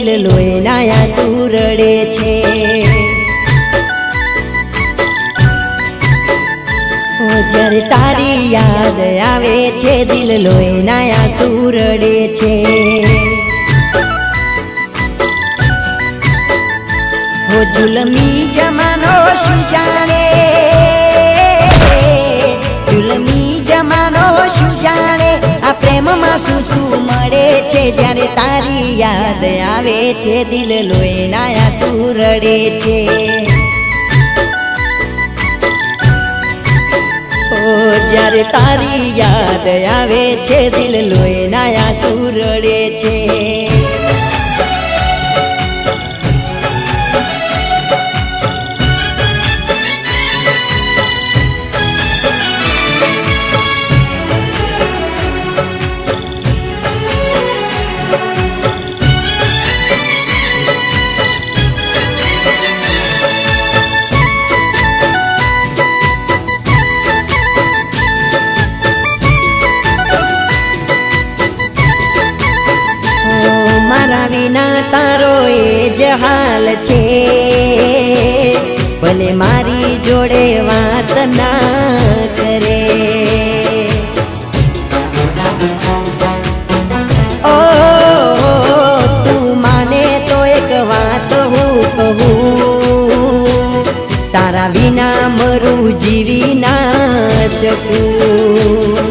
દિલ લોહીના આંસુ રડે છે। જ્યારે તારી યાદ આવે છે દિલ લોહીના આંસુ રડે છે। હો જુલમી જમાનો શું જાણે, જુલમી જમાનો શું જાણે, આ પ્રેમમાં શું શું મળે છે। જ્યારે તારી યાદ આવે છે દિલ લોહીના આંસુ રડે છે। જ્યારે તારી યાદ આવે છે દિલ લોહીના આંસુ રડે છે। મારા વિના તારો એ જ હાલ છે, ભલે મારી જોડે વાત ના કરે। ઓ તું માને તો એક વાત હું કહું, તારા વિના મરું જીવી ના શકું।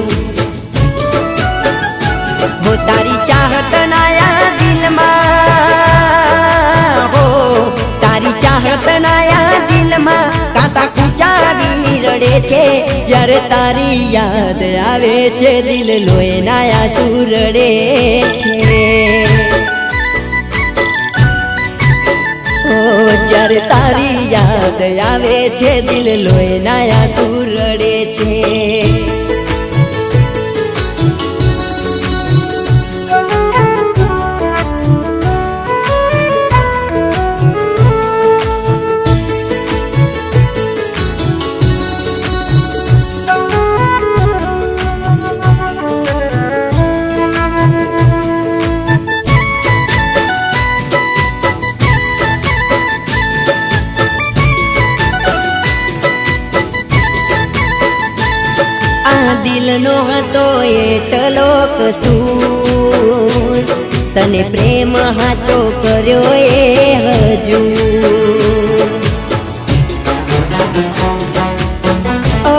હો તારી ચાહત નાયા દિલમાં, હો તારી ચાહત નાયા દિલમાં કાંટા કુચાવી રડે છે। જ્યારે તારી યાદ આવે છે દિલ લોહીના આંસુ રડે છે। ઓ જ્યારે તારી યાદ આવે છે દિલ લોહીના આંસુ રડે છે। દિલનો હતો એટલો કસૂર, તને પ્રેમ હાચો કર્યો એ હજુ। ઓ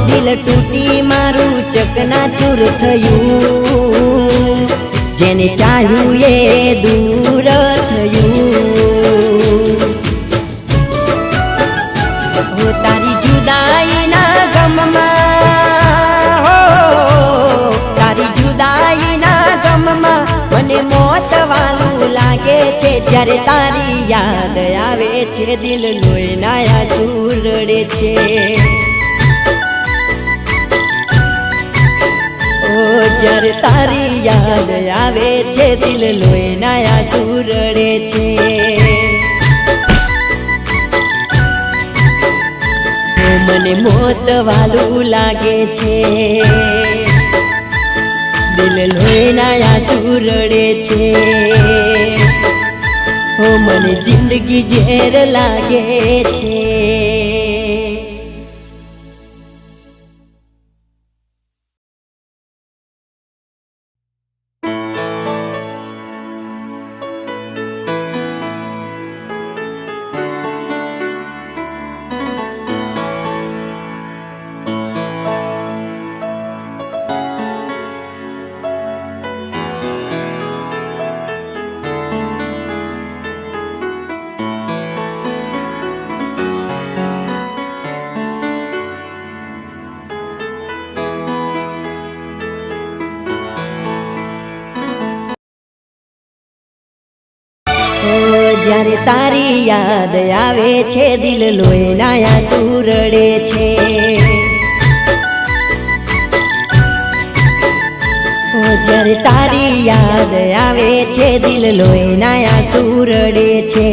દિલ તૂટી મારું ચકનાચૂર થયું, જેને ચાહ્યું એ દૂર થયું। હો તારી જુદાઈના ગમમાં, હો તારી જુદાઈના ગમમાં મને મોત વાલું લાગે છે। જ્યારે તારી યાદ આવે છે દિલ લોહીના આંસુ રડે છે। ઓ જ્યારે તારી યાદ આવે છે દિલ લોહીના આંસુ રડે છે। મને મોત વાલું લાગે છે, દિલ લોહીના આંસુ રડે છે। ઓ મને જિંદગી ઝેર લાગે છે। જ્યારે તારી યાદ આવે છે દિલ લોહીના આંસુ રડે છે। જ્યારે તારી યાદ આવે છે દિલ લોહીના આંસુ રડે છે।